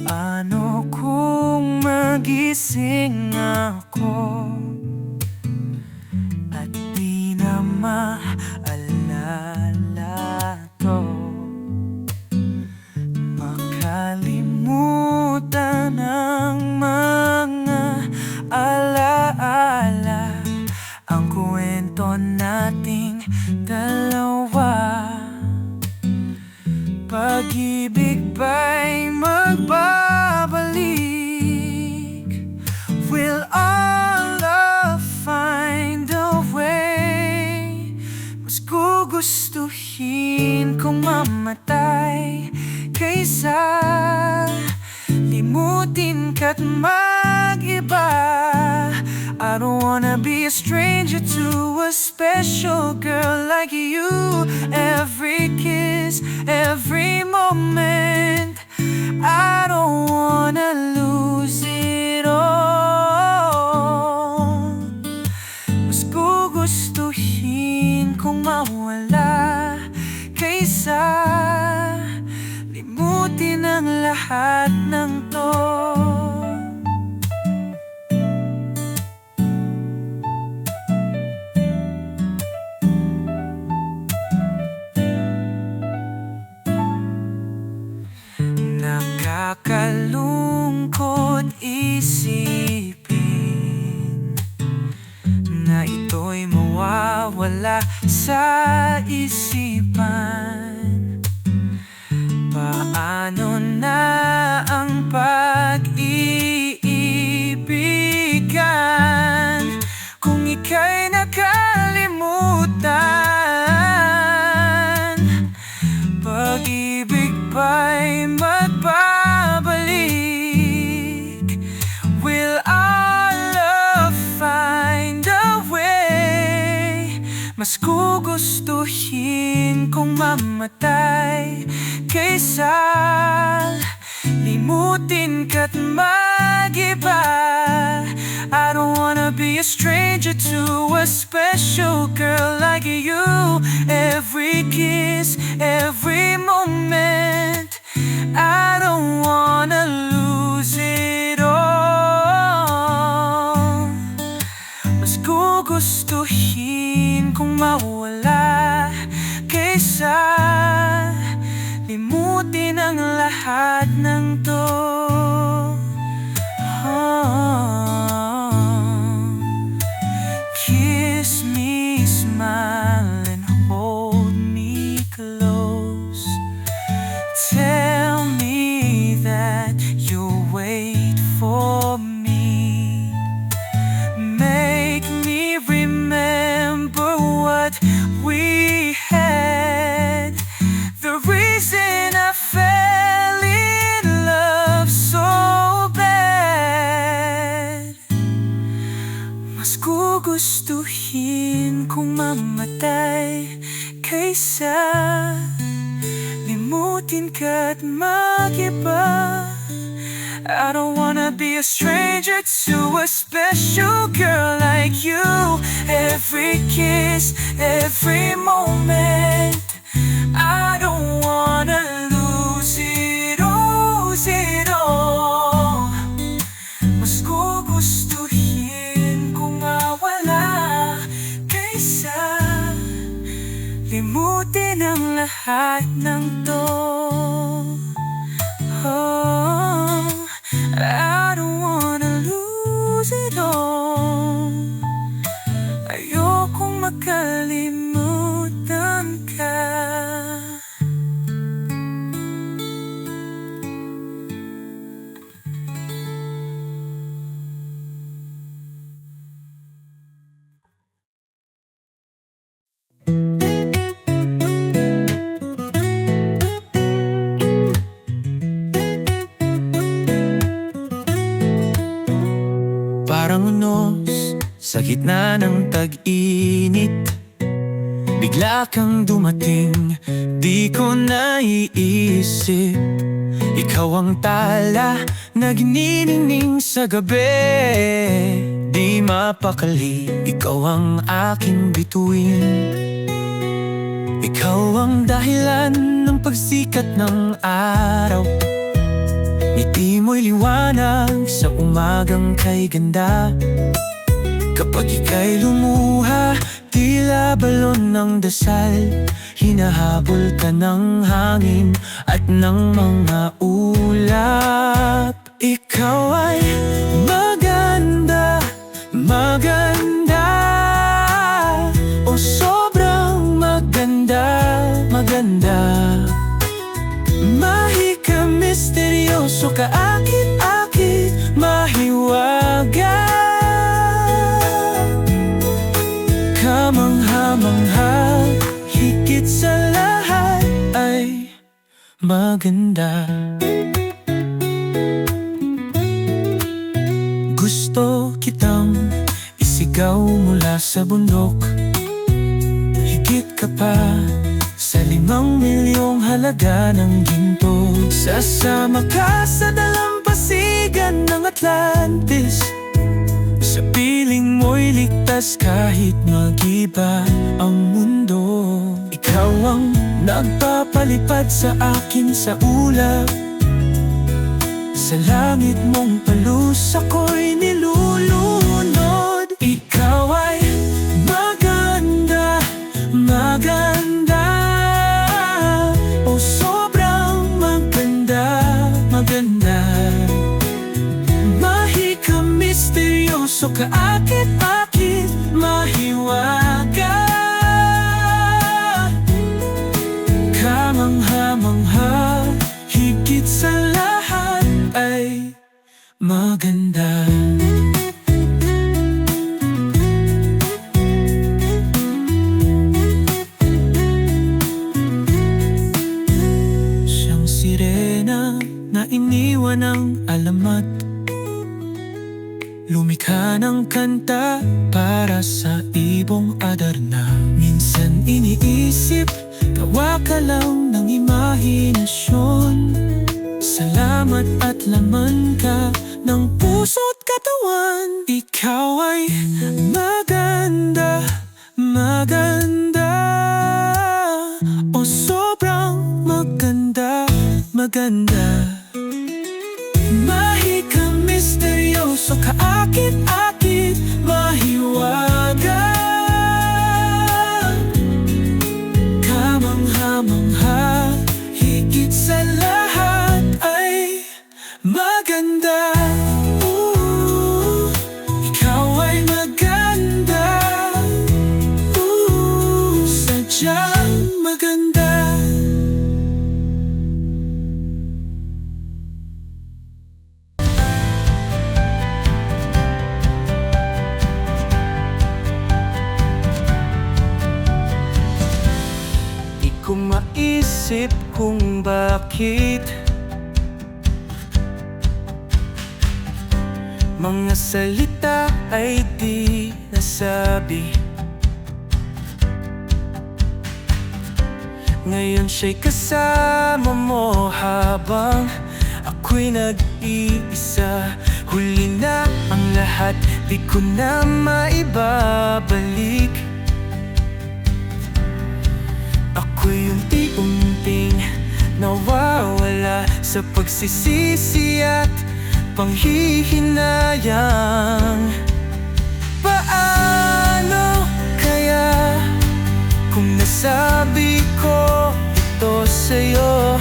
Paano kung magising ako at di na maalala to? Makalimutan ang mga alaala, ang kwento nating dalawa. Pag-ibig ba'y magbabalik? Will our love find a way? Mas gugustuhin kong mamatay kaysa limutin ka't mag-iba. I don't wanna be a stranger to a special girl like you. Every kiss, every moment, I don't wanna lose it all. Mas gugustuhin kong mawala kaysa limutin ang lahat ng to. Nakakalungkot isipin na ito'y mawawala sa isipan. Paano na ang pag-iibigan kung ika'y nakalimutan? Pag-ibig ba'y magbabalik? Will our love find a way? Mas gugustuhin kong mamatay kaysa limutin ka't mag-iba. I don't wanna be a stranger to a special girl like you. Every kiss, every moment, I don't wanna lose it all. Mas gugustuhin kong mawala kaysa limutin ang lahat ng to. Kiss me, smile and hold me close. Tell me that you'll wait for me. Make me remember what we had. The reason I fell in love so bad. Mas gugustuhin kong mamatay kaysa limutin ka't mag-iba. I don't wanna be a stranger to a special girl like you. Every kiss, every moment, I don't wanna lose it all. Mas gugustuhin kong mawala kaysa limutin ang lahat ng to. I don't wanna lose it all. Ayokong makalimutan ka. Parang unos sa gitna ng tag-init, bigla kang dumating, di ko naiisip. Ikaw ang tala na ginining sa gabi, di mapakali, ikaw ang aking bituin. Ikaw ang dahilan ng pagsikat ng araw, Ngiti mo'y liwanag sa umagang kay ganda. Kapag ika'y lumuha, tila balon ng dasal. Hinahabol ka ng hangin at ng mga ulap. Ikaw ay maganda, maganda, o sobrang maganda, maganda. Mahika, misteryoso, kaakit-akit, mahiwaga, kamangha-mangha, higit sa lahat ay maganda. Gusto kitang isigaw mula sa bundok, higit ka pa sa 5 milyong halaga ng ginto. Sasama ka sa dalampasigan ng Atlantis, sa piling mo'y ligtas kahit mag-iba ang mundo. Ikaw ang nagpapalipad sa akin sa ulap, sa langit mong palus ako'y nilulunod. Ikaw ay maganda, maganda, o sobrang maganda, maganda. Mahika, misteryoso, kaakit-akit, mahiwaga, kamangha-mangha, higit sa lahat ay maganda. Siyang sirena na iniwan ng alamat, lumikha ng kanta para sa ibong Adarna. Minsan iniisip, gawa ka lang ng imahinasyon. Salamat at laman ka ng puso't katawan. Ikaw ay maganda, maganda, o sobrang maganda, maganda. Mahika, misteryoso, kaakit-akit, mahiwaga, kamangha-mangha, higit sa lahat ay maganda. Ikaw ay maganda, sadyang maganda. Di ko maisip kung bakit mga salita ay di nasabi. Ngayon siya'y kasama mo habang ako'y nag-iisa. Huli na ang lahat, di ko na maibabalik. Ako'y unti-unting nawawala sa pagsisisi at panghihinayang. Paano kaya kung nasabi ko ito sa'yo?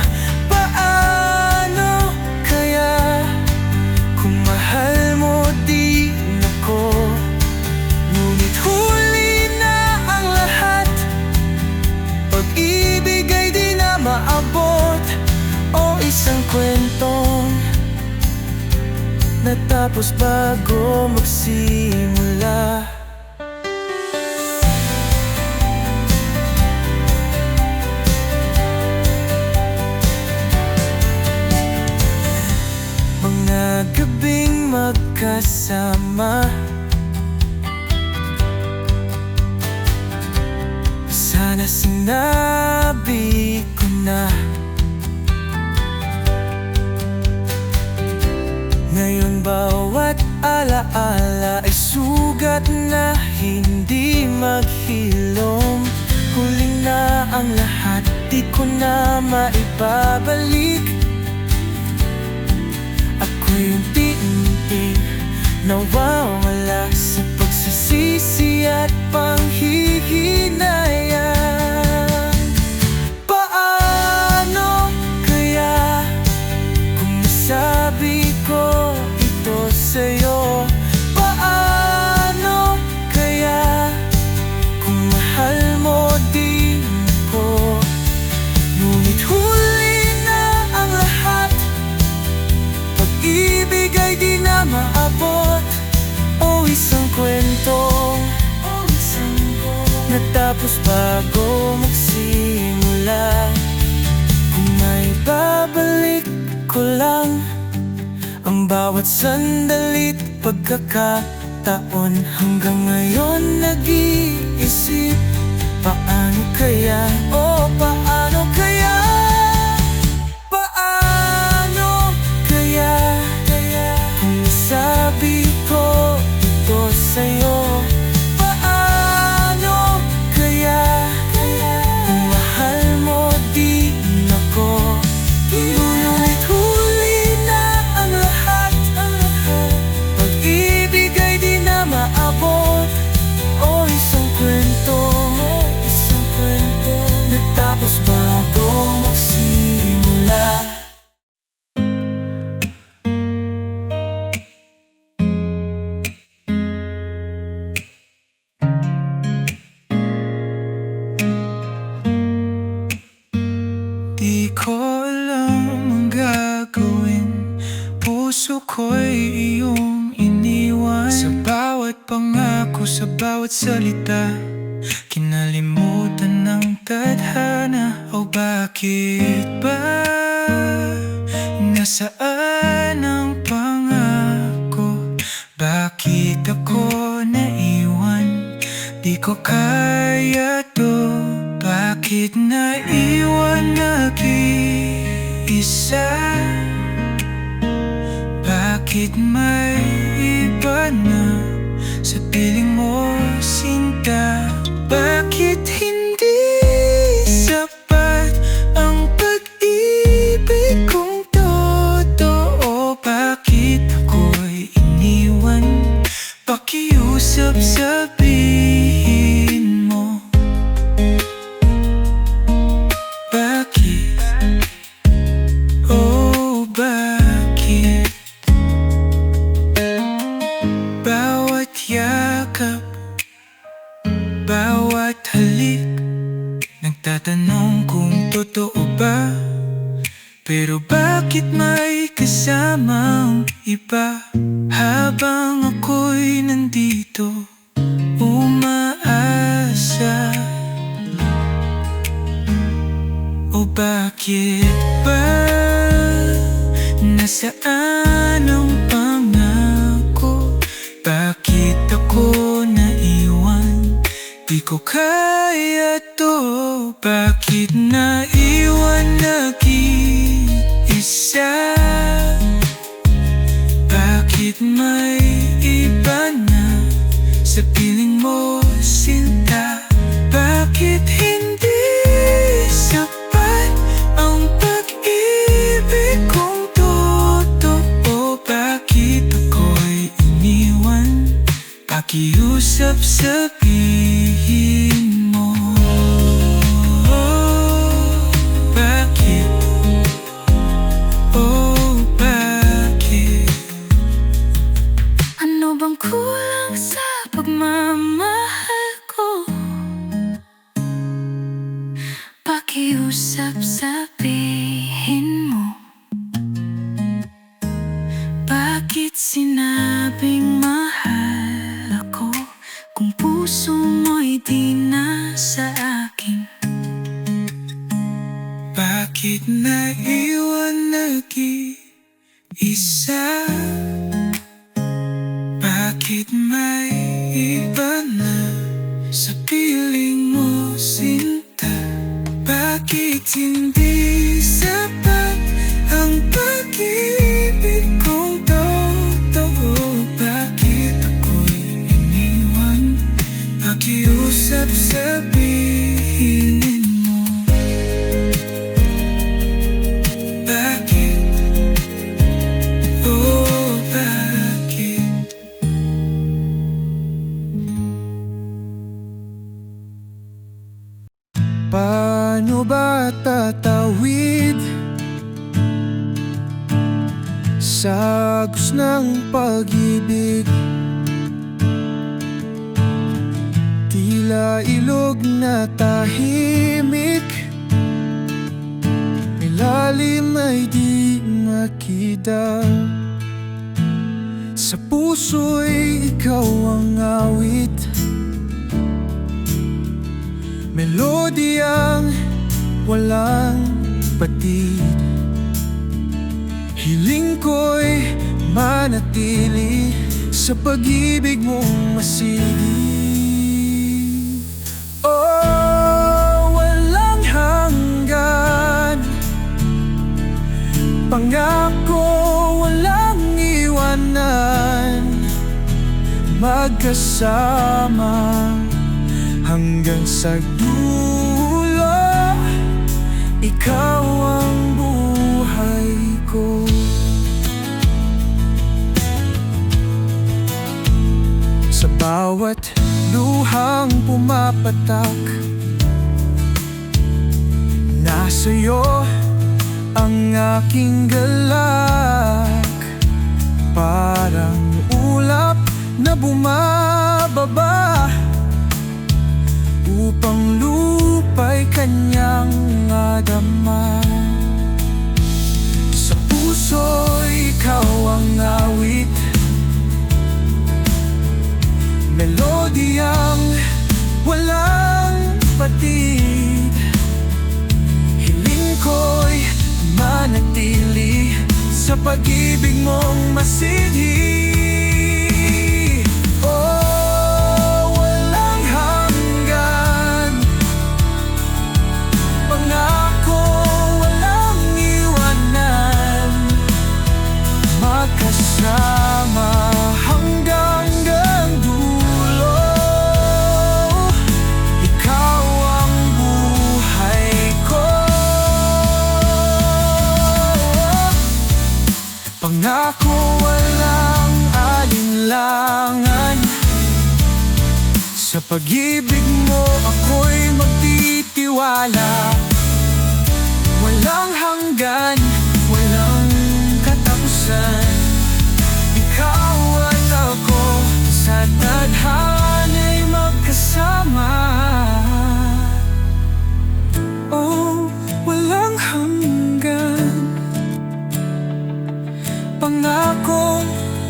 Paano kaya kung mahal mo din ako? Ngunit huli na ang lahat, pag-ibig ay di na maabot, o isang kwentong natapos bago magsimula. Mga gabing magkasama, sana sinabi ko na. Ngayon bawat alaala ay sugat na hindi maghilom. Huli na ang lahat, di ko na maibabalik. ako'y unti-unti nawawala sa pagsisisi at panghihinayang. Paano kaya kung nasabi ko ito sa'yo? Paano kaya kung mahal mo din ko? Ngunit huli na ang lahat, pag-ibig ay di na maabot. O isang kwento natapos bago magsimula. Kung may babalik ko lang ang bawat sandali't pagkakataon, hanggang ngayon nag-iisip, paano kaya, paano kaya? Paano kaya kung nasabi ko ito sa'yo? Paano kaya kung mahal mo din ako? Ngunit huli na ang lahat, pag-ibig ay di na maabot. O isang kwento natapos bago magsimula. Di ko alam ang gagawin, puso ko'y iyong iniwan. Sa bawat pangako, sa bawat salita, kinalimutan ng tadhana. O bakit ba? Nasaan ang pangako? Bakit ako naiwan? Di ko kaya to. Bakit naiwan nag-iisa? Bakit may iba na sa piling mo, sinta? Bakit hindi sapat ang pag-ibig kong totoo? Bakit ako'y iniwan? Pakiusap, sabihin mo. Bakit? Oh, bakit? Bawat yakap, bawat halik, nagtatanong kung totoo ba? Pero bakit may kasamang iba? Habang ako'y nandito, umaasa. O bakit ba? Nasaan ang pangako? Bakit ako naiwan? Di ko kaya to. Bakit naiwan nag-iisa? Bakit may iba na sa piling mo, sinta? Bakit hindi sapat ang pag-ibig kong totoo? Bakit ako'y iniwan? Pakiusap, sabihin mo. Bakit? Oh, bakit? Ano bang kulang sa pagmamahal ko? Pakiusap, sabihin mo. Bakit sinabing mahal ako kung puso mo'y di na sa akin? Bakit naiwan nag-iisa? Bakit may iba na sa piling mo, sinta? Bakit hindi sapat ang pag-ibig kong totoo? Bakit ako'y iniwan? Pakiusap, sabihin mo. Bakit? Oh, sa agos ng pag-ibig. Tila ilog na tahimik, may lalim ay di makita. Sa puso'y ikaw ang awit, melodiyang walang batid. Hiling ko'y manatili sa pag-ibig mong masigit. Oh, walang hanggan, pangako walang iwanan, magkasama hanggang sa dulo. Ikaw ang buhay ko. Sa bawat luhang pumapatak, nasa'yo ang aking galak. Parang ulap na bumababa upang lupa'y kanyang adama. Sa puso'y ikaw ang awit, melodiyang walang patid. Hiling ko'y manatili sa pag-ibig mong masidhi. Oh, walang hanggan, pangako walang iwanan, magkasama hanggang dulo. Ikaw ang buhay ko. Pangako walang alinlangan, sa pag-ibig mo ako'y magtitiwala. Walang hanggan, walang katapusan, ikaw at ako sa tadhana'y magkasama. Oh, walang hanggan, pangako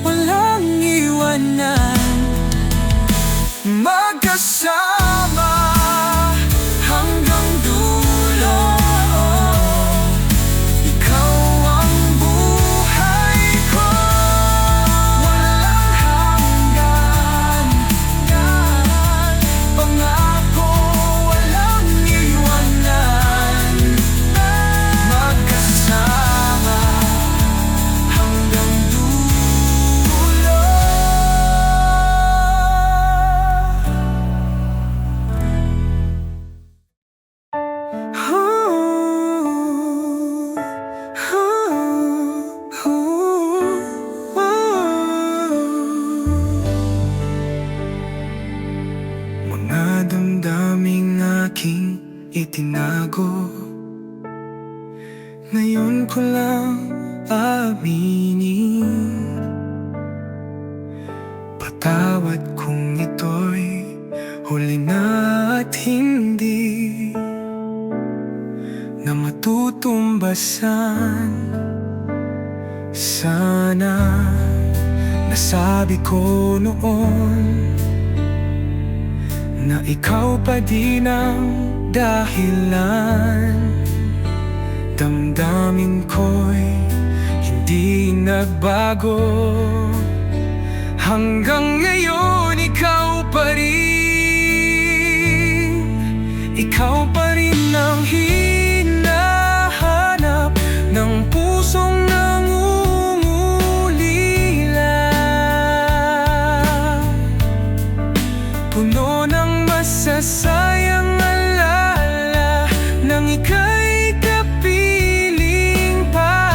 walang iwanan, magkasama hanggang dulo. Ikaw ang buhay ko. Walang hanggan, pangako walang iwanan, magkasama hanggang dulo. Mga damdaming aking itinago, ngayon ko lang aminin. Patawad kung ito'y huli na at hindi na matutumbasan. Sana nasabi ko noon na ikaw pa din ang dahilan. Damdamin ko'y hindi nagbago, hanggang ngayon ikaw pa rin. Ikaw pa rin ang hinahanap ng pusong nangungulila, puno ng masasayang alala nang ika'y kapiling pa.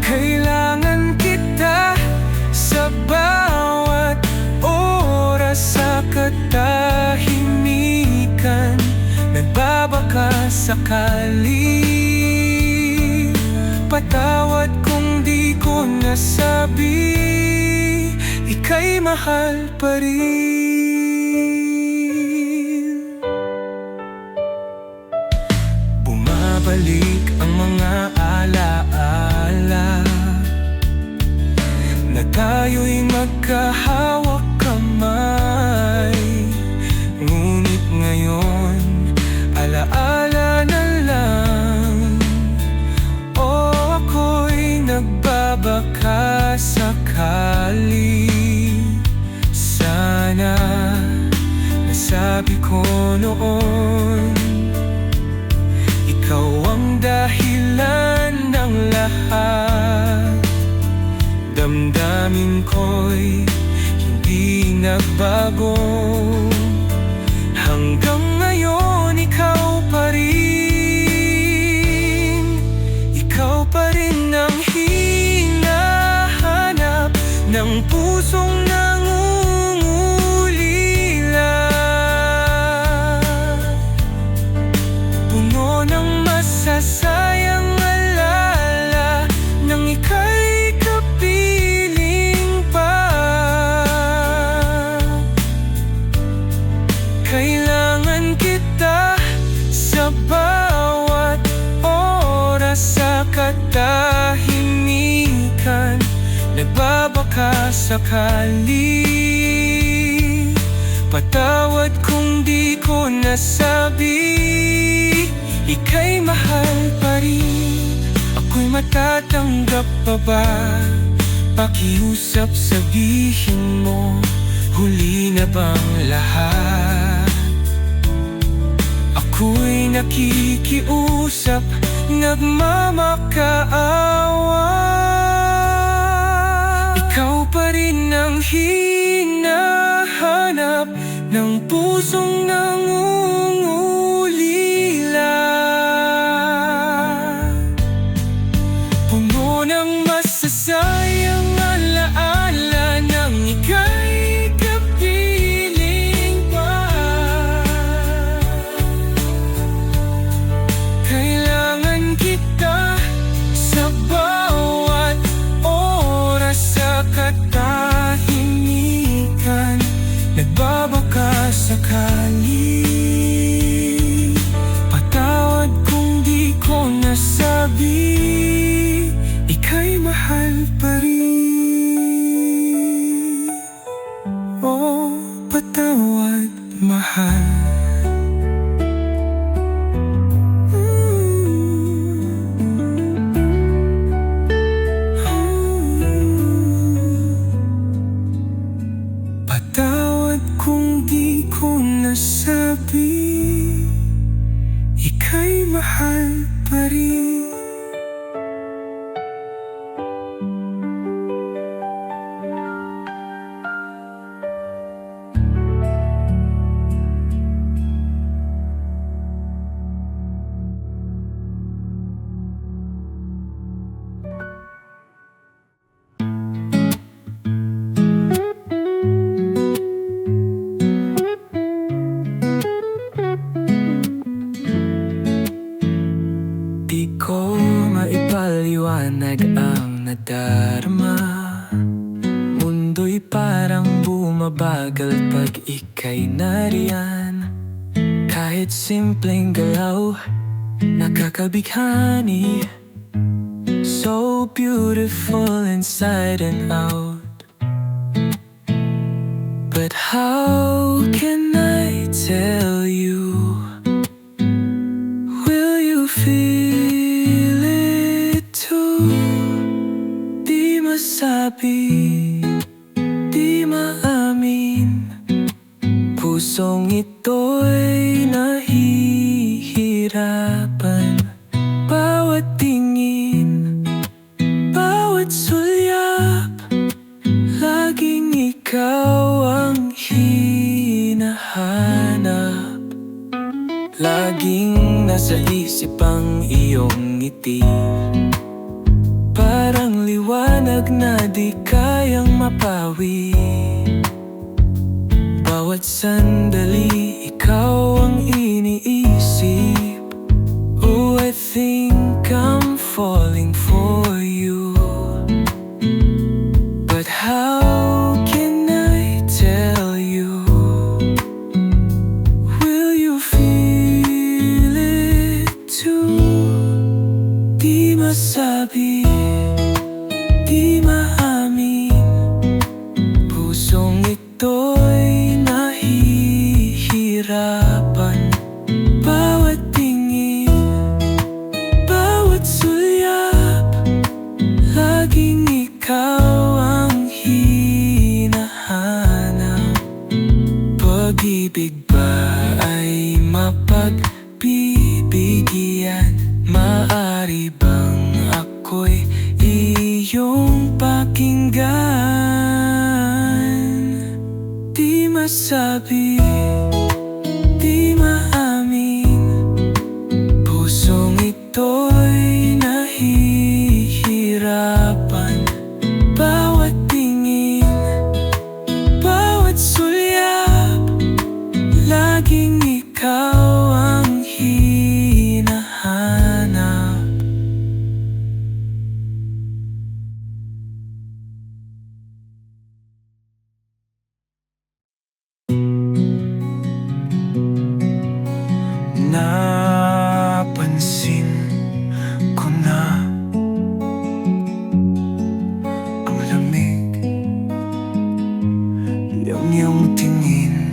Kailangan kita sa bawat oras sa katahimikan. patawad kung di ko nasabi, ika'y mahal pa rin. Bumabalik ang mga alaala na tayo'y magkahawak kamay. Ngunit ngayon, alaala na lang. O ako'y nagbabaka sakali. Sana nasabi ko noon, ikaw ang dahilan ng lahat. Damdamin ko'y hindi nagbago. Hanggang ngayon, ikaw pa rin. Ikaw pa rin ang hinahanap ng pusong nangungulila. Puno ng masasayang alala nang ika'y kapiling pa. Kailangan kita sa bawat oras, sa katahimikan, nagbabaka sakali. Patawad kung di ko nasabi, ika'y mahal pa rin. Ako'y matatanggap pa ba? Pakiusap, sabihin mo, huli na bang lahat? Ako'y nakikiusap, nagmamakaawa. Ikaw pa rin ang hinahanap ng pusong nangungulila. Puno ng masasayang alaala nang ika'y kapiling pa. Kailangan kita sa bawat oras, sa katahimikan, nagbabaka sakali. Patawad kung di ko nasabi, ika'y mahal pa rin. Oh, patawad, mahal. Patawad kung di ko nasabi, ika'y mahal pa rin. Di ko maipaliwanag ang nadarama. Mundo'y parang bumabagal pag ika'y nariyan. Kahit simpleng galaw, nakakabighani. So beautiful inside and out. But how can I tell you? Will you feel it too? Di masabi, di maamin, pusong ito'y nahihirapan. Bawat tingin, bawat sulyap, laging ikaw ang hinahanap. Laging nasa isip ang iyong ngiti, parang liwanag na di kayang mapawi. Bawat sandali, ikaw ang iniisip. Oh, I think I'm falling for masabi, di maamin. Pusong ito'y nahihirapan. Bawat tingin, bawat sulyap, laging ikaw ang hinahanap. Pag-ibig ba ay mapagbibigyan? Maari bang ako'y iyong pakinggan? Di masabi, di maamin. Pusong ito'y nahihirapan. Bawat tingin, bawat sulyap, laging ikaw ang hinahanap. Napansin ko na ang lamig ng iyong tingin.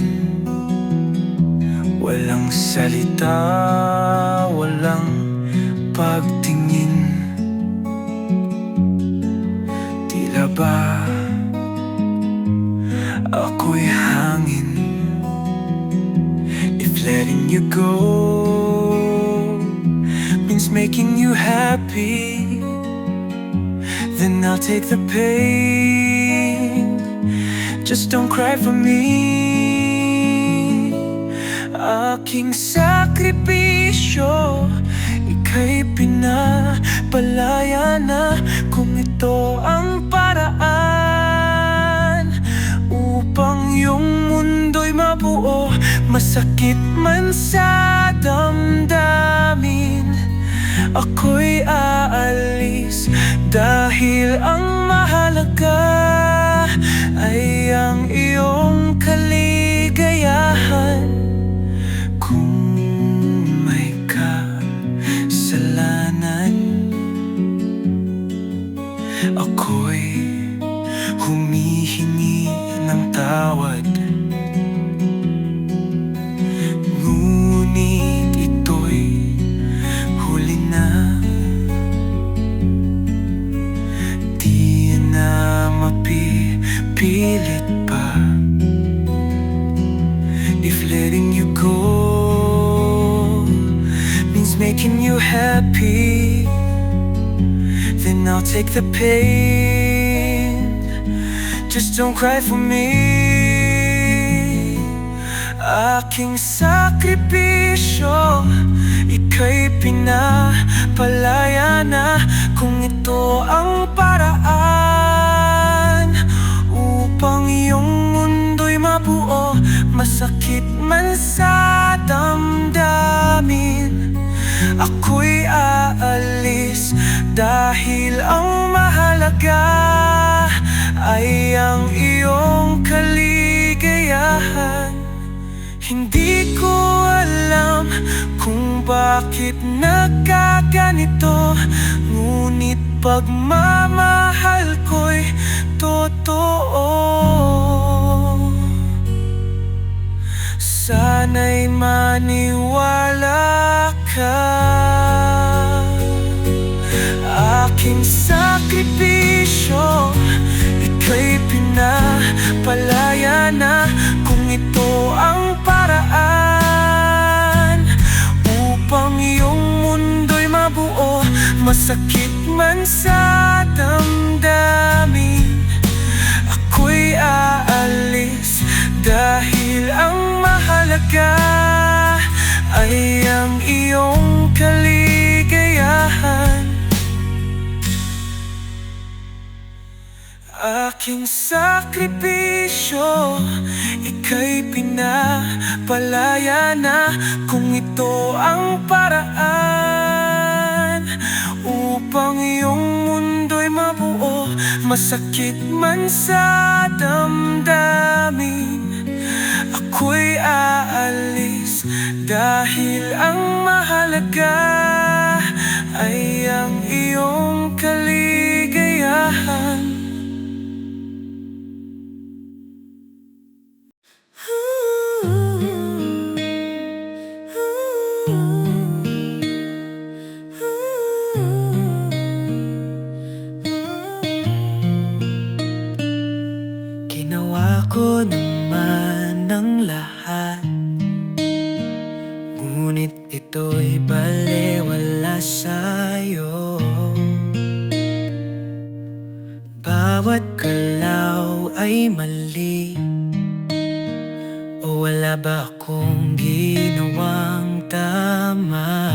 Walang salita, walang pagtingin. Tila ba ako'y hangin? If letting you go means making you happy, then I'll take the pain. Just don't cry for me. Aking sakripisyo, ika'y pinapalaya na. Kung ito ang paraan upang iyong mundo'y mabuo, masakit man sa damdamin, ako'y aalis. Dahil ang mahalaga ay ang iyong kaligayahan. Kung may kasalanan, ako'y humihingi ng tawad. Ngunit ito'y huli na. Di na mapipilit pa. If letting you go means making you happy, then I'll take the pain. Just don't cry for me. Aking sakripisyo, ika'y pinapalaya na. Kung ito ang paraan upang iyong mundo'y mabuo, masakit man sa damdamin, ako'y aalis. Dahil ang mahalaga ay ang iyong kaligayahan. Hindi ko alam kung bakit nagkaganito, ngunit pagmamahal ko'y totoo. Sana'y maniwala ka. Aking sakripisyo, ika'y pinapalaya na. Kung ito ang paraan upang iyong mundo'y mabuo, masakit man sa damdamin, ako'y aalis. Dahil ang mahalaga ay ang iyong kaligayahan. Aking sakripisyo, ika'y pinapalaya na. Kung ito ang paraan upang iyong mundo'y mabuo, masakit man sa damdamin, ako'y aalis. Dahil ang mahalaga ay ang iyong iyong kaligayahan. Ginawa ko naman ng lahat, ngunit ito'y balewala sa'yo. Bawat galaw ay mali, o wala ba akong ginawang tama?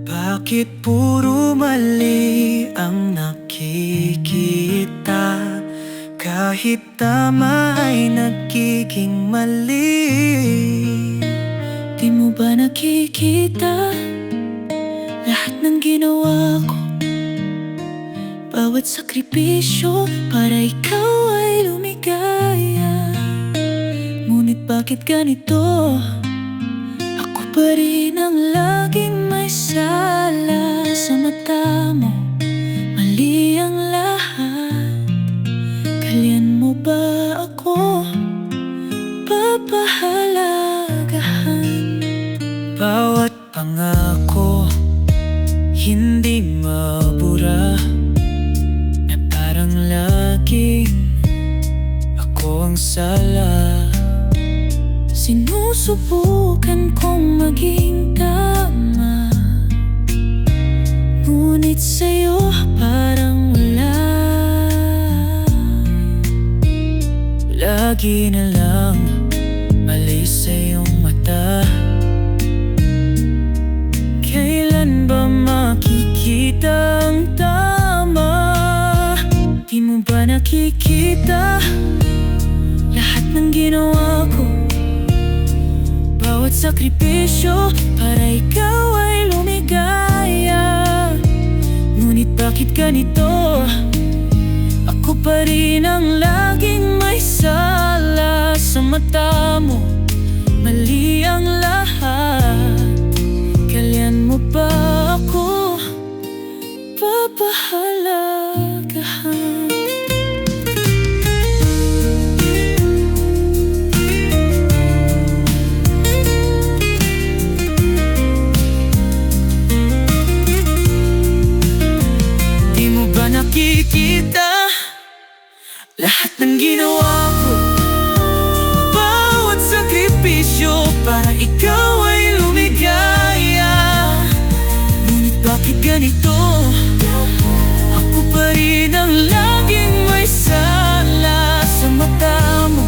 Bakit puro mali ang nakikita, kahit tama ay nagiging mali? Di mo ba nakikita lahat ng ginawa ko? Bawat sakripisyo para ikaw ay lumigaya. Ngunit bakit ganito? Ako pa rin ang laging may sala. Sa mata mo, mali ang lahat. Kailan mo ba ako papahalagahan? Bawat pangako hindi mabura, na parang laging ako ang sala. Sinusubukan kong maging tama, ngunit sa'yo parang wala. Lagi na lang mali sa iyong mata. Kailan ba makikita ang tama? Di mo ba nakikita lahat ng ginawa ko? Bawat sakripisyo para ikaw ay lumigaya. Ngunit bakit ganito? Ako pa rin ang laging may sala. Sa mata mo, mali ang lahat. Kailan mo ba ako papahalagahan? Di mo ba nakikita lahat ng ginawa ko? Bawat sakripisyo para ikaw ay lumigaya. Ngunit bakit ganito? Ako pa rin ang laging may sala. Sa mata mo,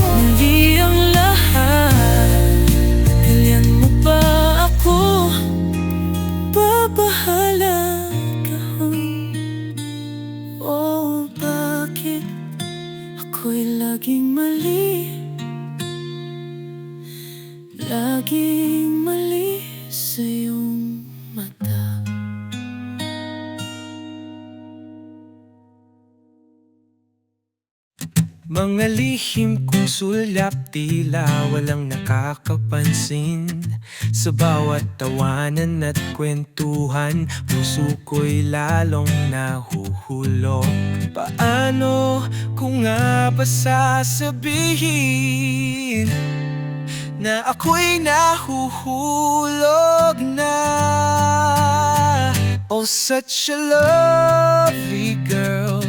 mali ang lahat. Kailan mo ba ako papahalagahan? Oh, bakit ako'y laging mali? Laging mali sa iyong mata. Mga lihim kong sulyap, tila walang nakakapansin. Sa bawat tawanan at kwentuhan, puso ko'y lalong nahuhulog. Paano ko nga ba sasabihin na ako'y nahuhulog na? Oh, such a lovely girl,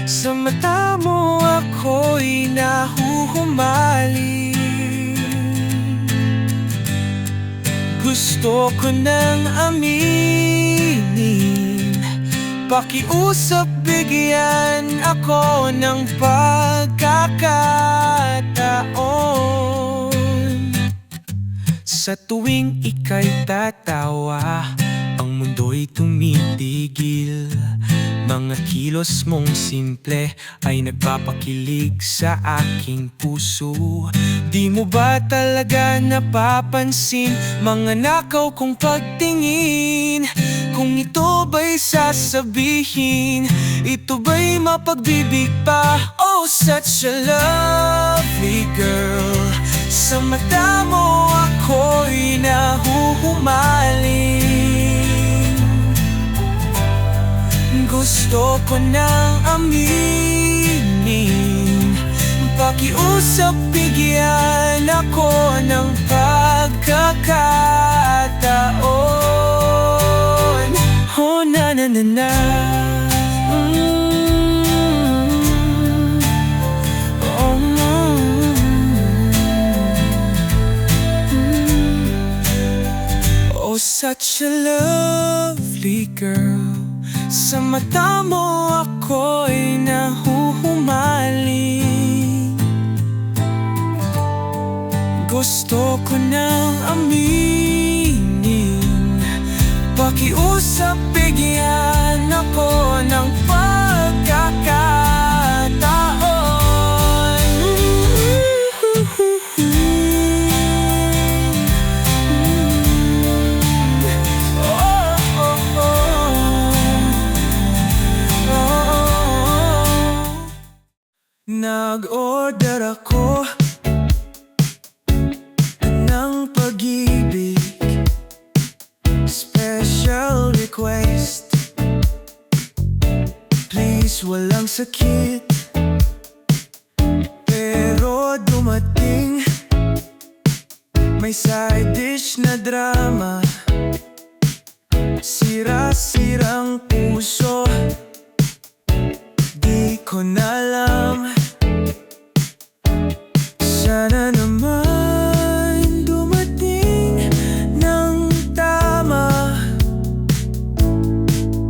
sa mata mo ako'y nahuhumaling. Gusto ko nang aminin, pakiusap, bigyan ako ng pagkakataon. Sa tuwing ika'y tatawa, ang mundo'y tumitigil. Mga kilos mong simple ay nagpapakilig sa aking puso. Di mo ba talaga napapansin mga nakaw kong pagtingin? Kung ito ba'y sasabihin, ito ba'y mapagbibig pa? Oh, such a lovely girl, sa mata mo ako'y nahuhumaling. Gusto ko nang aminin, pakiusap, bigyan ako ng pagkakataon. Oh, na na na na. Oh, oh, such a lovely girl. Sa mata mo ako'y nahuhumaling. Gusto ko nang aminin, pakiusap, bigyan ako ng pagkakataon. Nag-order ako ng pag-ibig, special request. Please, walang sakit. Pero dumating, may side dish na drama. Sira-sirang puso, di ko na alam. Sana naman dumating ng tama.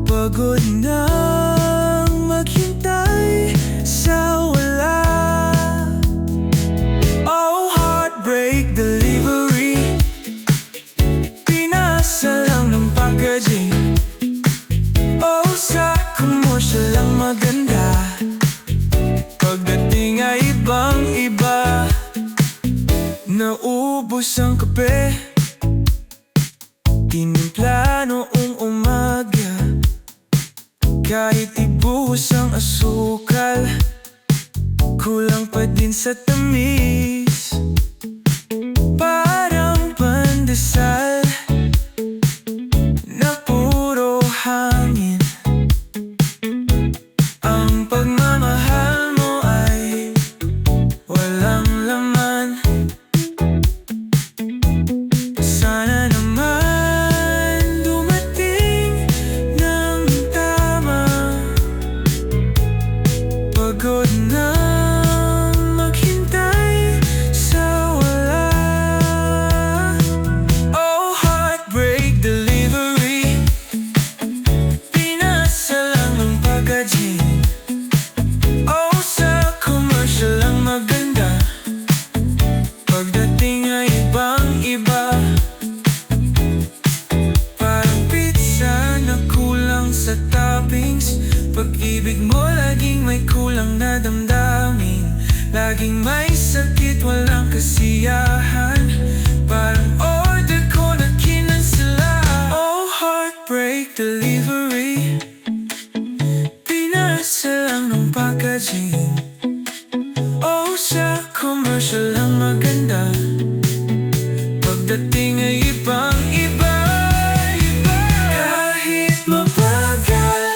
Pagod nang maghintay sa wala. Oh, heartbreak delivery, pinasa lang ng packaging. Oh, sa commercial lang maganda, pagdating ay ibang-iba. Naubos ang kape, tinimpla noong umaga. Kahit ibuhos ang asukal, kulang pa din sa tamis. Parang pandesal na puro hangin. Ang pagmamahal mo ay walang laman. Sana naman dumating ng tama. Pagod nang maghintay sa wala. Oh, heartbreak delivery, pinasa lang ng packaging. Oh, sa commercial lang maganda, pagdating ay ibang-iba. Parang pizza na kulang sa toppings. Pag-ibig mo laging may kulang na damdamin. Laging may sakit, walang kasiyahan. Parang order ko na kinansela. Oh, heartbreak delivery, pinasa lang ng packaging. Oh, sa commercial lang maganda, pagdating ay ibang-iba. Kahit mabagal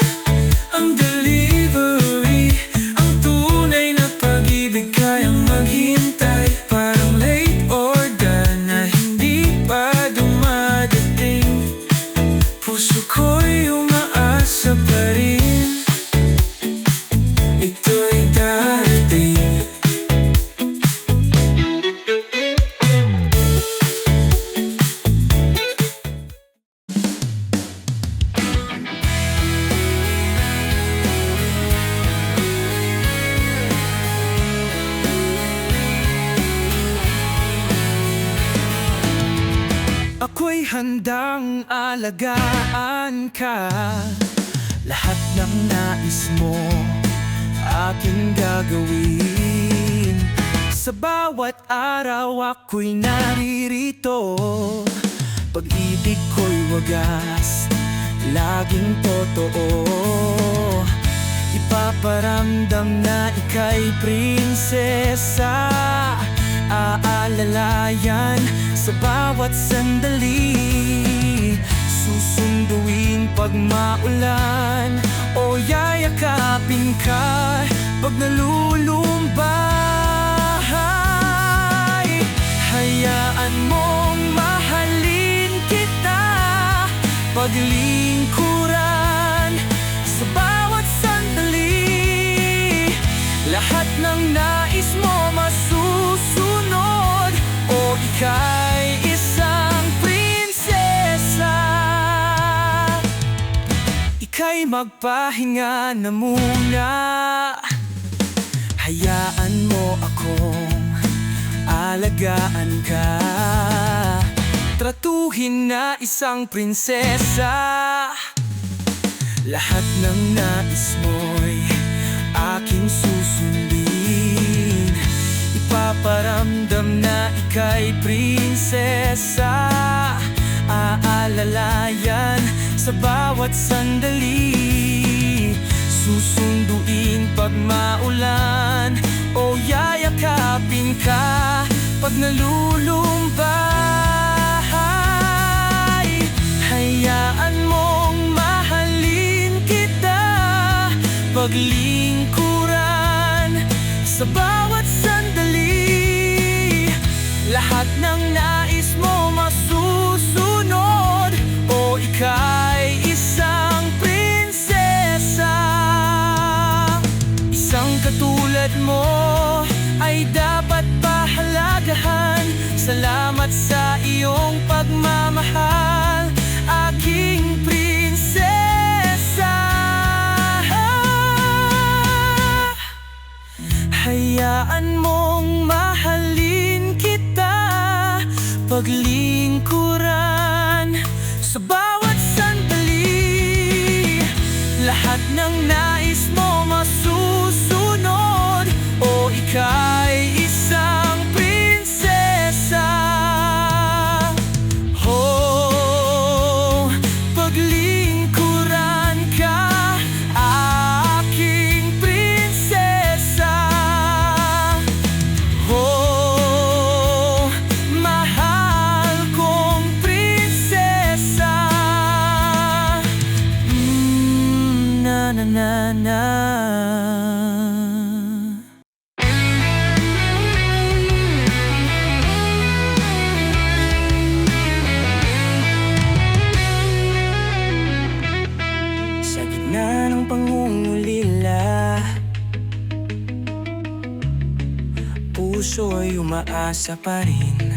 ang delivery, ang tunay na pag-ibig kayang maghintay. Parang late order na hindi pa dumadating, puso ko'y umaasa pa rin. Ito'y darating. Ako'y handang alagaan ka. Lahat ng nais mo aking gagawin. Sa bawat araw ako'y naririto. Pag-ibig ko'y wagas, laging totoo. Ipaparamdam na ika'y prinsesa. Aalalayan sa bawat sandali. Susunduin pag maulan o yayakapin ka pag nalulumbay. Hayaan mong mahalin kita, paglingkuran sa bawat sandali. Lahat ng nais mo masusunod, o ika'y isang prinsesa. Ika'y magpahinga na muna, hayaan mo akong alagaan ka, tratuhin na isang prinsesa. Lahat ng nais mo'y aking susundin, ipaparamdam na ika'y prinsesa. Aalalayan sa bawat sandali, susunduin pag maulan, o yayakapin ka pag nalulumbay. Hayaan mong mahalin kita, paglingkuran sa bawat sandali. Lahat ng nais mo masusunod, o ika'y isang prinsesa. Isang katulad mo ay dapat pahalagahan. Salamat sa iyong pagmamahal, aking prinsesa. Hayaan mong mahalin kita, paglingkuran sa bawat sandali. Lahat ng nais mo masusunod, o ika'y isang prinsesa. Oh, paglingkuran ka, aking prinsesa. Oh, mahal kong prinsesa. Na na na na. Sa gitna ng pangungulila, puso'y umaasa pa rin.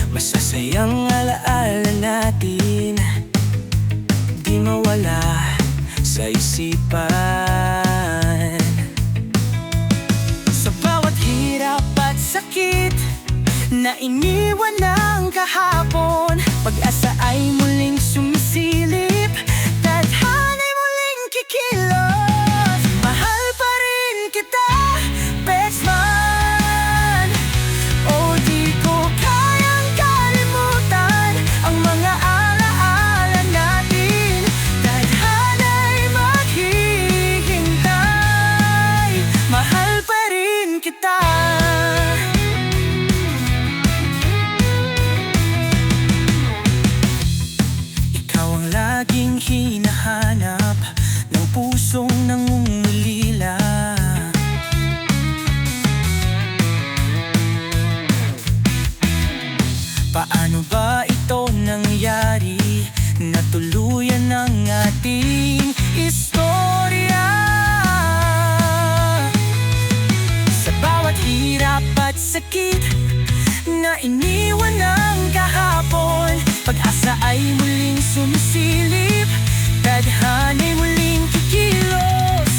Masasayang alaala natin, di mawala sa isipan. Sa bawat hirap at sakit na iniwan ng kahapon, pag-asa ay muling sumisilip, tadhana'y muling kikilos. Mahal pa rin kita, best man. O di ko kayang kalimutan ang mga alaala natin, tadhana'y maghihintay. Mahal pa rin kita. Laging hinahanap ng pusong nangungulila. Paano ba ito nangyari, na tuluyan ng ating istorya? Sa bawat hirap at sakit na iniwan ng kahapon, pag-asa ay muling sumisilip, tadhana'y muling kikilos.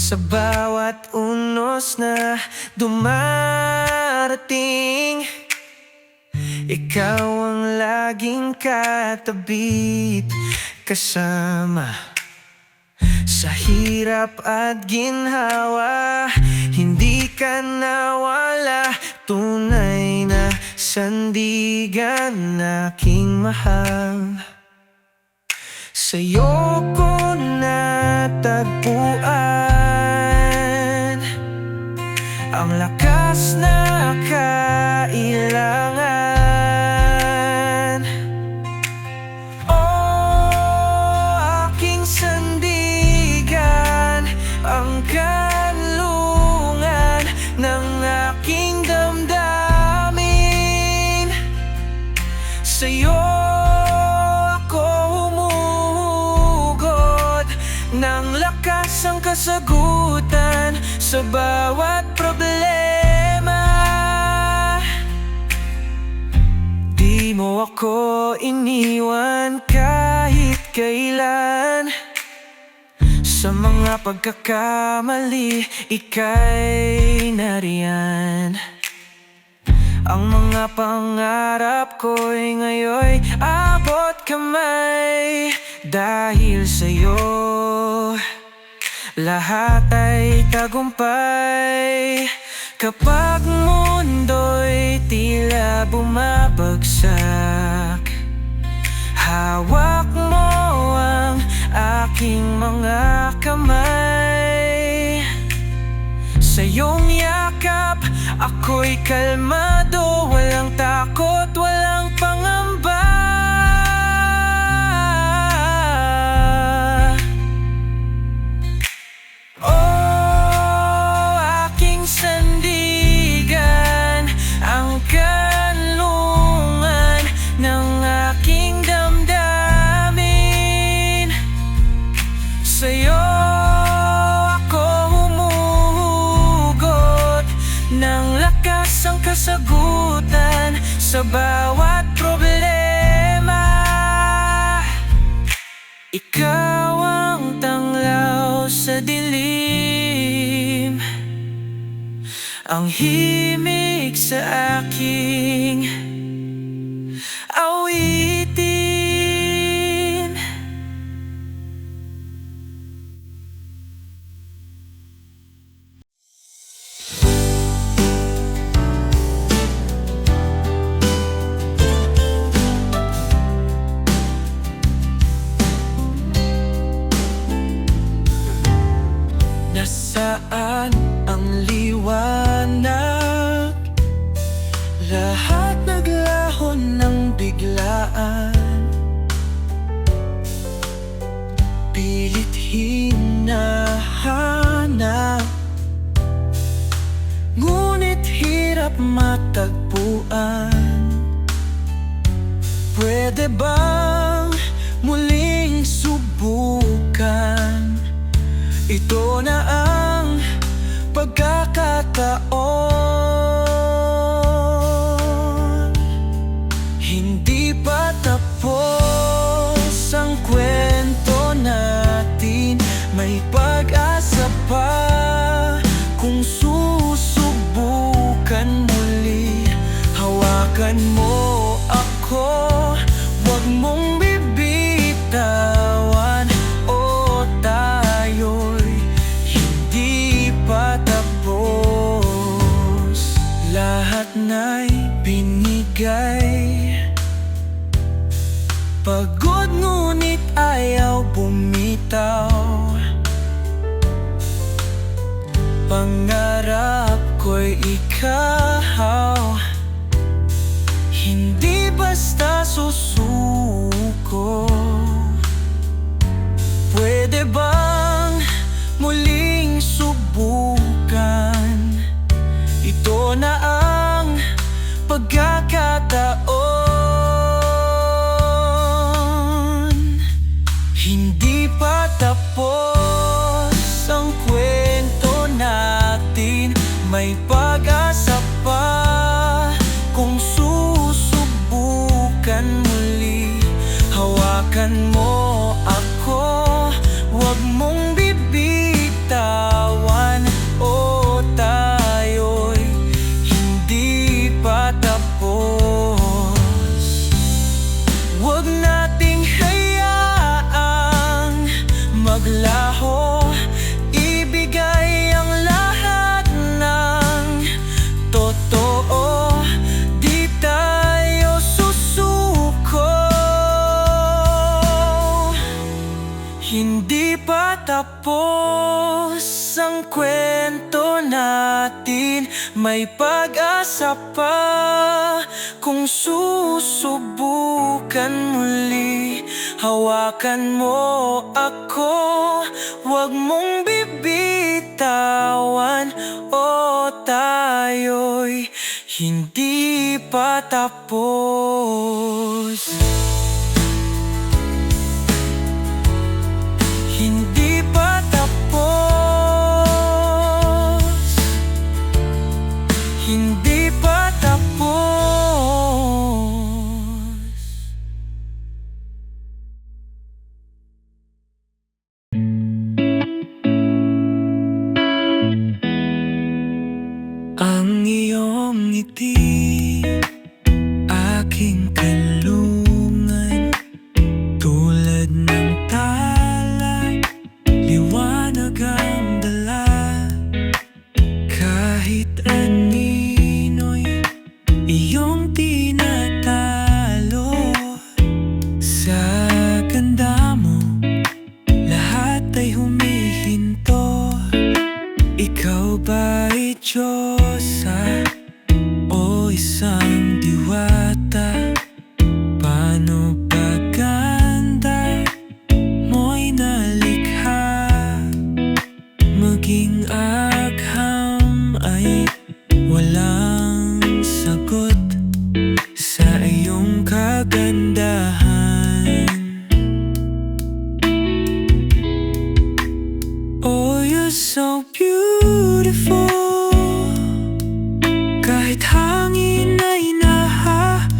Sa bawat unos na dumarating, ikaw ang laging katabi't kasama. Sa hirap at ginhawa, hindi ka nawala. Tunay na sandigan, aking mahal. Sa'yo ko natagpuan ang lakas na kailangan. Oh, aking sandigan, ang kanlungan ng aking damdamin. Sa'yo ako humugot ng lakas, ang kasagutan sa bawat problema. Di mo ako iniwan kahit kailan. Sa mga pagkakamali, ika'y nariyan. Ang mga pangarap ko'y ngayon abot kamay. Dahil sa'yo, lahat ay tagumpay. Kapag mundo'y tila bumabagsak, hawak mo ang aking mga kamay. Sa iyong yakap, ako'y kalmado, walang takot, walang pangamba. Oh, aking sandigan, ang kanlungan ng aking damdamin. Sa'yo ako humuhugot ng lakas, ang kasagutan sa bawat problema. Ikaw ang tanglaw sa dilim, ang himig sa aking awitin. Nasaan ang liwanag? Lahat naglaho ng biglaan. Pilit hinahanap, ngunit hirap matagpuan. Pwede bang muling subukan? Ito na ang pagkakataon. Hindi pa tapos ang kwento natin, may pag-asa pa kung susubukan muli. Hawakan mo ako, huwag mong bibitawan. O tayo'y hindi pa tapos. Lahat na'y binigay, pagod ngunit ayaw bumitaw. Pangarap ko'y ikaw, hindi basta susuko. Pwede bang muling subukan? Ito na ang pagkakataon. Hindi pa tapos ang kwento natin, may pag-asa pa kung susubukan muli. Hawakan mo ako, huwag mong bibitawan. Hindi pa tapos ang kwento natin, may pag-asa pa kung susubukan muli. Hawakan mo ako, huwag mong bibitawan, o tayo'y hindi pa tapos. Hindi pa tapos. Hindi pa tapos. Ang iyong ngiti, aking kalungan, tulad ng tala, liwanag ang dala. Kahit anino'y iyong tinatalo. Sa ganda mo, lahat ay humihinto. Ikaw ba'y Diyosa o isang diwata? Paano ba ganda mo'y nalikha? Maging agham ay walang sagot sa iyong kagandahan. Oh, you're so beautiful. Kahit hangin ay nahahalina,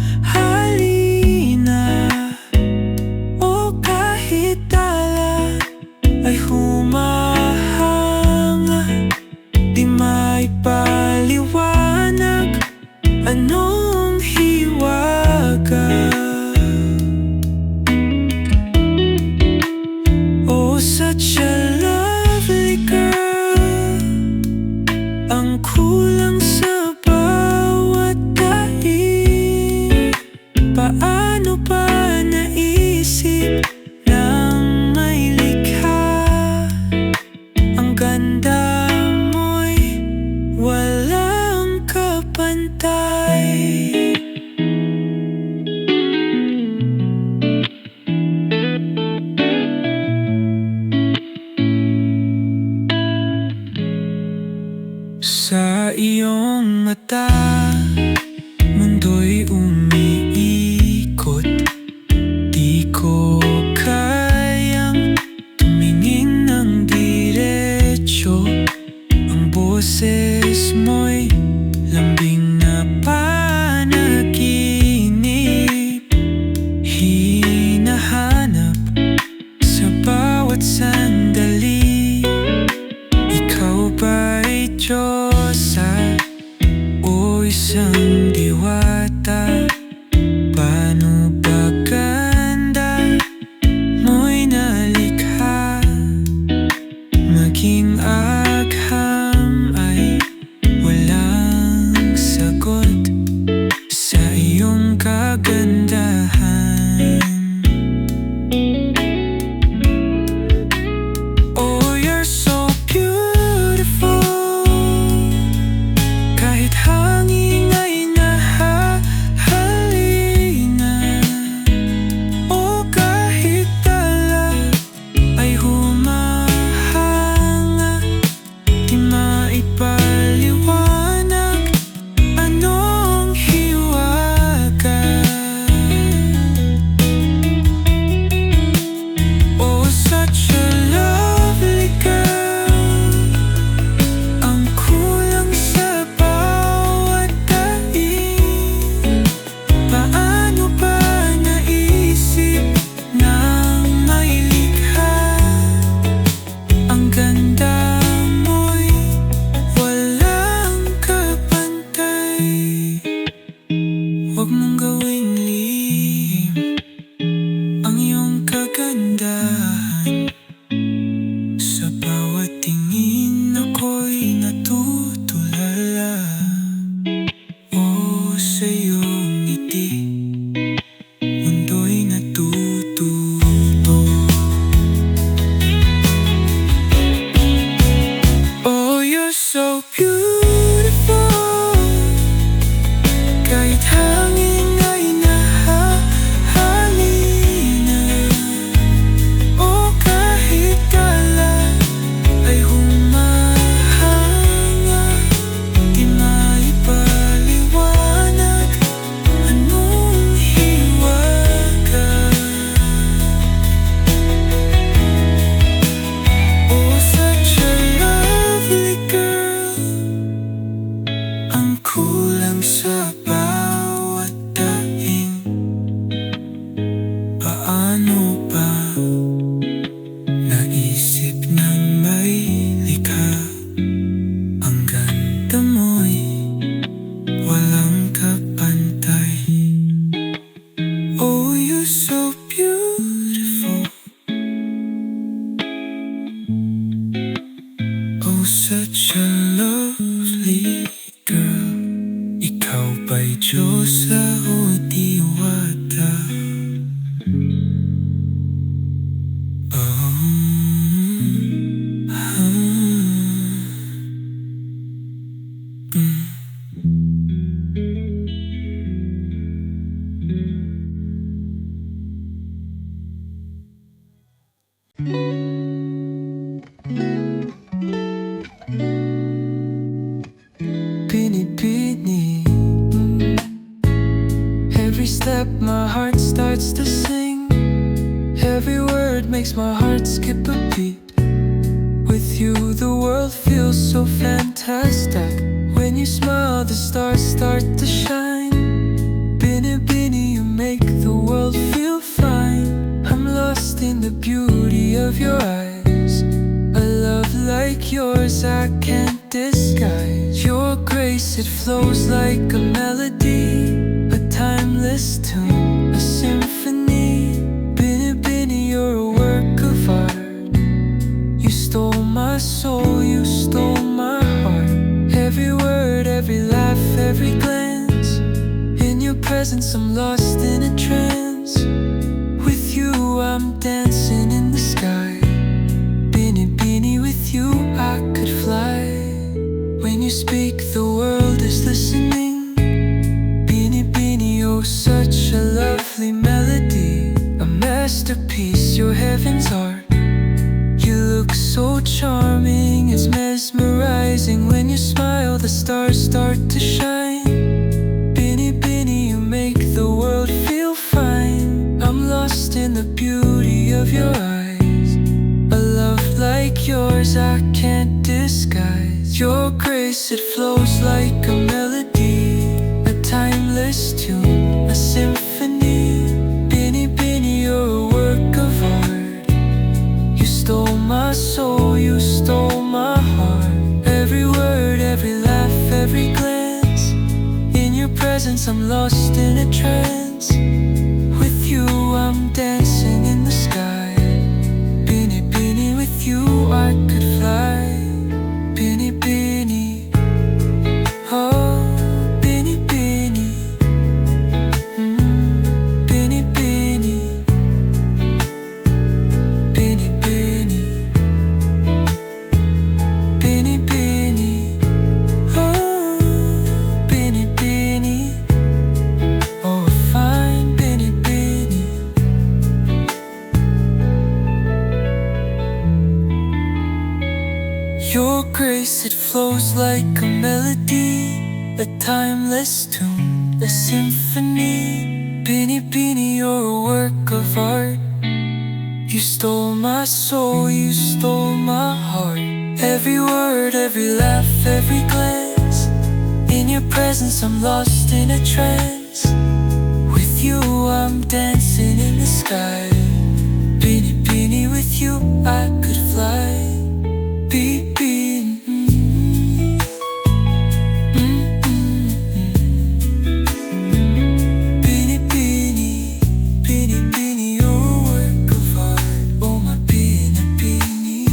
o kahit tala ay humahanga, di maipaliwanag anong hiwaga. Oh, such a lovely girl, ang kulang sa bawat daig. Paano pa naisip nang may likha? Ang ganda mo'y walang kapantay. Sa iyong mata, mundo'y umiikot. Di ko kayang tumingin ng diretsyo. Ang boses mo'y lambing na panaginip, hinahanap sa bawat sandali. Ikaw ba'y Diyosa o isang diwata? Paano ba ganda mo'y nalikha? Maging agham ay walang sagot sa iyong kagandahan. Oh, you're so beautiful. Kahit hangin ay nahahalina, o kahit tala ay humahanga, di maipaliwanag anong hiwaga. Oh, such a lovely girl, ang kulang sa bawat daig. Paano ba naisip nang may likha? Ang ganda mo'y walang kapantay. Huwag mong gawing lihim ang iyong kagandahan. Sa bawat tingin ako'y natutulala. Oh, sa iyong ngiti, mundo'y natututo. such a lovely girl. Ikaw ba'y Diyosa o diwata? Pinipini. Every step my heart starts to sing. Every word makes my heart skip a beat. With you the world feels so fantastic. When you smile the stars start to shine. Pinipini, you make the world feel fine. I'm lost in the beauty of your eyes. A love like yours I can't disguise. Your grace, it flows like a melody, a timeless tune, a symphony. Pinipini, you're a work of art. You stole my soul, you stole my heart. Every word, every laugh, every glance. In your presence I'm lost in a trance. With you I'm dancing in the sky. Pinipini, with you I could fly. When you speak the world is listening. Pinipini, oh such a lovely melody. A masterpiece, your heaven's art. You look so charming, it's mesmerizing. When you smile the stars start to shine. Pinipini, you make the world feel fine. I'm lost in the beauty of your eyes. A love like yours I can't disguise. Your grace, it flows like a melody, a timeless tune, a symphony. Pinipini, you're a work of art. You stole my soul, you stole my heart. Every word, every laugh, every glance. In your presence I'm lost in a trance. With you I'm dancing in the sky. Pinipini, with you I could fly. Pinipini, oh Pinipini, Pinipini, Pinipini, Pinipini, oh Pinipini, oh a fine Pinipini. Your grace, it flows like a melody, a timeless tune, a symphony. Pinipini, you're a work of art. You stole my soul, you stole my heart. Every word, every laugh, every glance. In your presence I'm lost in a trance. With you I'm dancing in the sky. Pinipini, with you I could fly. Pinipini, Pinipini, you're a work of art. Oh my Pinipini.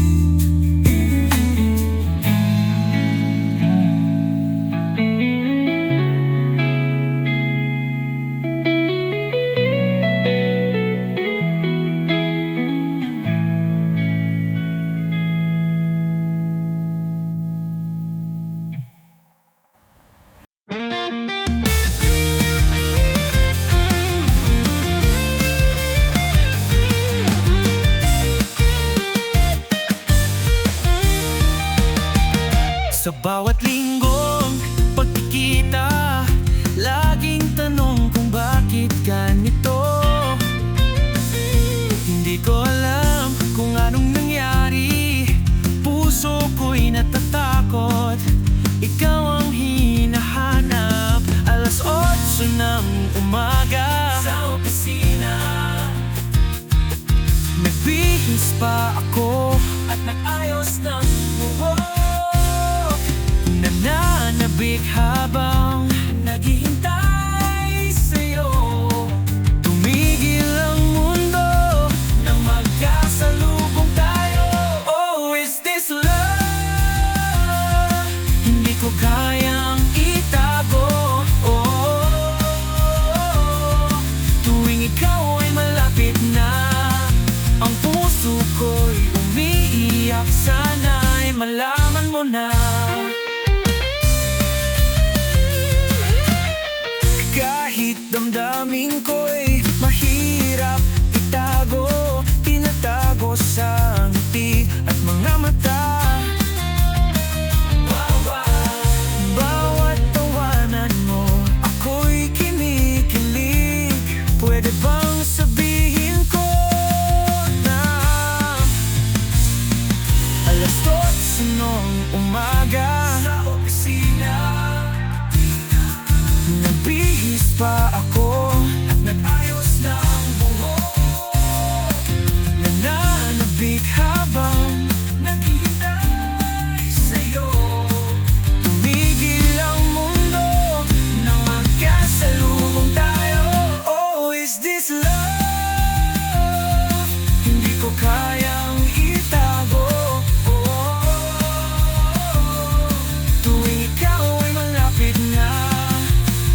Sa bawat linggong pagkikita, laging tanong kung bakit ganito. Hindi ko alam kung anong nangyari. Puso ko'y natatakot. Ikaw ang hinahanap. Alas 8 ng umaga sa opisina, nagbihis pa ako at nag-ayos ng buhok. Nananabik habang naghihintay sa'yo. Tumigil ang mundo nang magkasalubong tayo. Oh, is this love? damdamin ko'y mahirap itago. Tinatago sa ngiti at mga mata. Bawat tawanan mo, ako'y kinikilig. Pwede bang sabihin ko na alas 12 nung umaga sa opisina, nagbihis pa ako at nag-ayos ng buhok. Nananabik habang naghihintay sa'yo. Tumigil ang mundo nang magkasalubong tayo. Oh, is this love? Hindi ko kayang itago. Tuwing ikaw ay malapit na,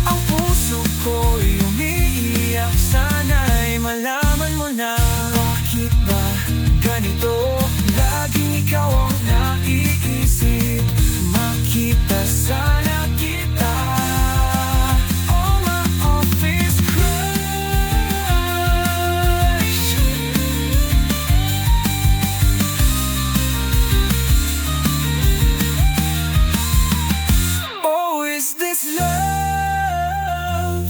ang puso ko'y umiiyak. Sana'y malaman mo na bakit ba ganito? Laging ikaw ang naiisip. Makita sana kita. Oh, my office crush. Oh, is this love?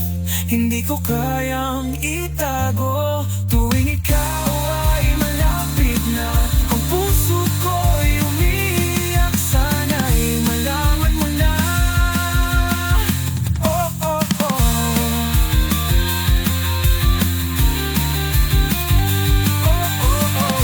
Hindi ko kayang itago. Tuwing ikaw ay malapit na, ang puso ko'y umiiyak. Sana'y malaman mo na. Oh, oh, oh. Oh, oh, oh.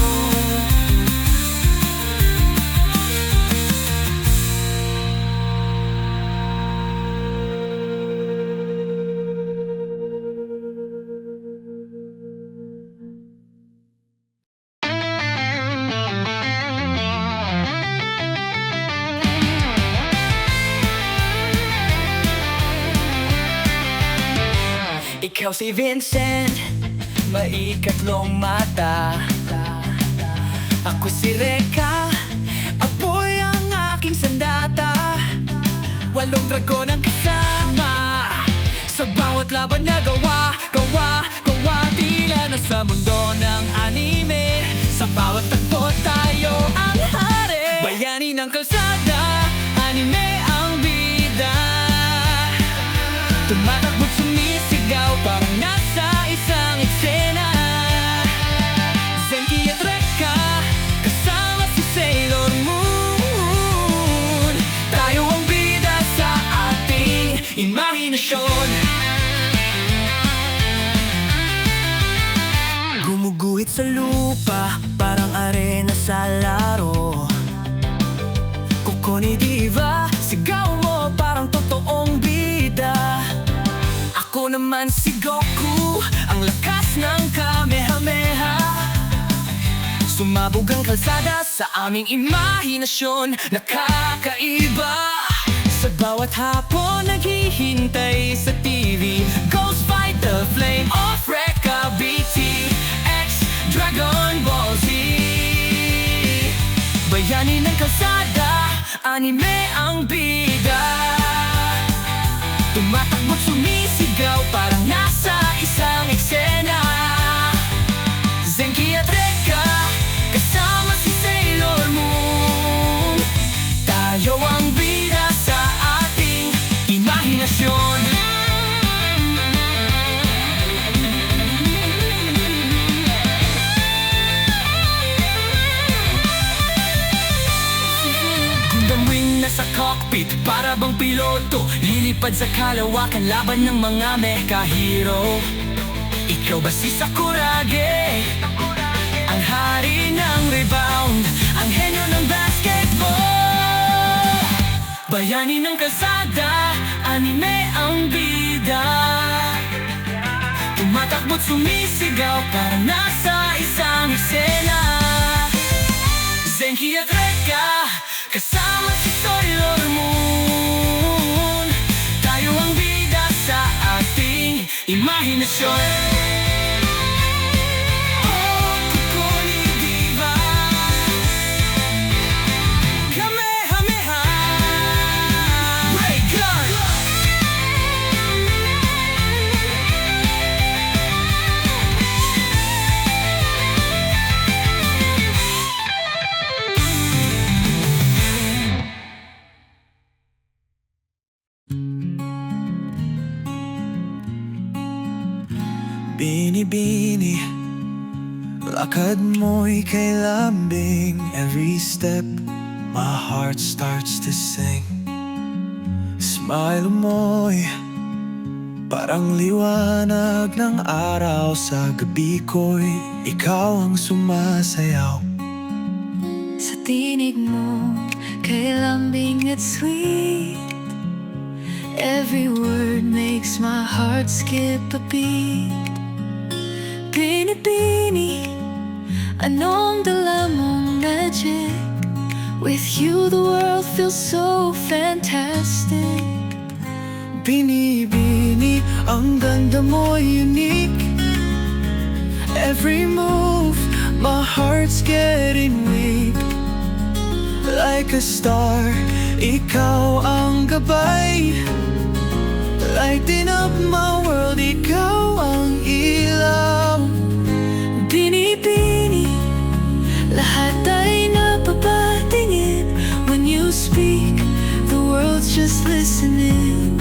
Ikaw si Vincent, maikatlong mata. Ako si Reka, apoy ang aking sandata. 8 dragon ang kasama, sa bawat laban na gawa. Tila na sa mundo ng anime, sa bawat tagpo tayo ang hari. Bayani ng kalsada, anime ang bida. Tumatakbo't sumisigaw, parang nasa isang eksena. Zenki at Reka, kasama si Sailor Moon. Tayo ang bida sa ating imahinasyon. Gumuguhit sa lupa, parang arena sa laro. Kuko ni Diva, sigaw mo parang totoong bida. Ako naman si Goku, ang lakas ng Kamehameha. Sumabog ang kalsada sa aming imahinasyon, nakakaiba. Sa bawat hapon naghihintay sa TV, Ghost Fight the Flame of Reka BT X Dragon Ball Z. Bayani ng kalsada, anime ang bida. Tumatakbo't sumisigaw, parang nasa isang eksena. Zenki at Reka, kasama si Sailor Moon. Tayo ang bida sa ating imahinasyon. Gundam Wing nasa cockpit, para bang piloto. Lilipad sa kalawakan, laban ng mga mecha hero. Ikaw ba si Sakurage, ang hari ng rebound, ang henyo ng basketball? Bayani ng kalsada, anime ang bida. Tumatakbo't sumisigaw, parang nasa isang eksena. Zenki at Reka, kasama si Sailor Moon. Tayo ang bida sa ating imahinasyon. Oh, Kuko ni Diva, Kamehameha, Ray Gun. Binibini, lakad mo'y kay lambing. Every step, my heart starts to sing. Smile mo'y parang liwanag ng araw. Sa gabi ko'y ikaw ang sumasayaw. Sa tinig mo, kay lambing at sweet. Every word makes my heart skip a beat. Binibini, anong dala mong magic? With you the world feels so fantastic. Binibini, ang ganda mo'y unique. Every move, my heart's getting weak. Like a star, ikaw ang gabay. Lighting up my world, ikaw ang ilaw. Binibini, lahat ay napapatingin. When you speak, the world's just listening.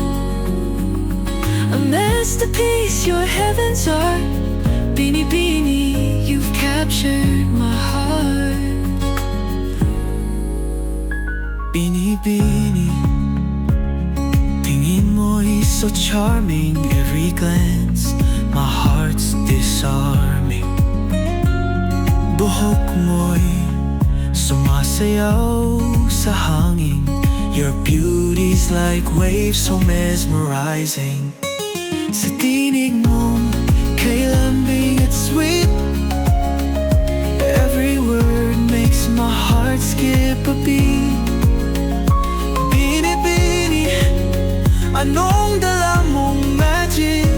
A masterpiece, your heaven's art. Binibini, you've captured my heart. Binibini, tingin mo'y so charming. Every glance, my heart's disarming. Buhok mo'y sumasayaw sa hangin. Your beauty's like waves so mesmerizing. Sa tinig mo, kay lambing at sweet. Every word makes my heart skip a beat. Binibini, anong dala mong magic?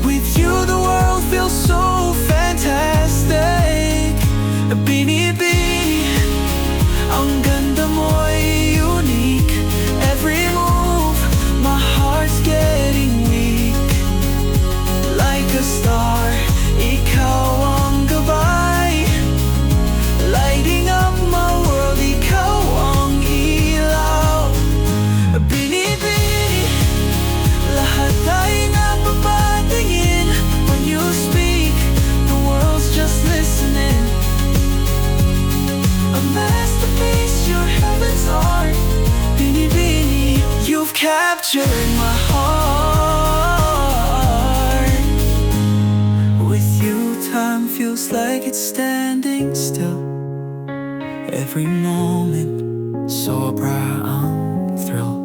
With you the world feels so fantastic. Binibini, ang ganda mo'y unique. Every move, my heart's getting weak. Like a star, ikaw ang gabay. Lighting up my world, ikaw ang ilaw. Binibini, lahat ay napapatingin. When you speak, the world's just listening. A masterpiece, your heaven's art. Binibini, you've captured my heart. With you, time feels like it's standing still. Every moment, sobra ang thrill.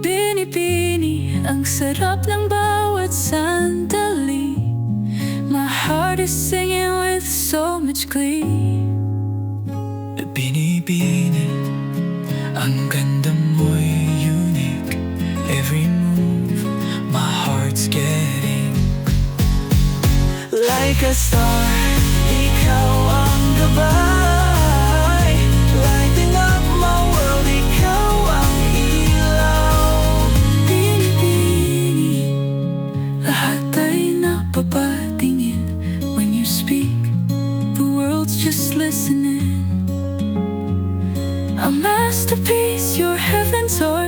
Binibini, ang sarap ng bawat sandali. My heart is singing with so much glee. Binibini, ang ganda mo'y unique. Every move, my heart's getting like a star, ikaw ang gabay. Lighting up my world, ikaw ang ilaw. Binibini, lahat ay napapatingin. When you speak, the world's just listening. A masterpiece, your heaven's art.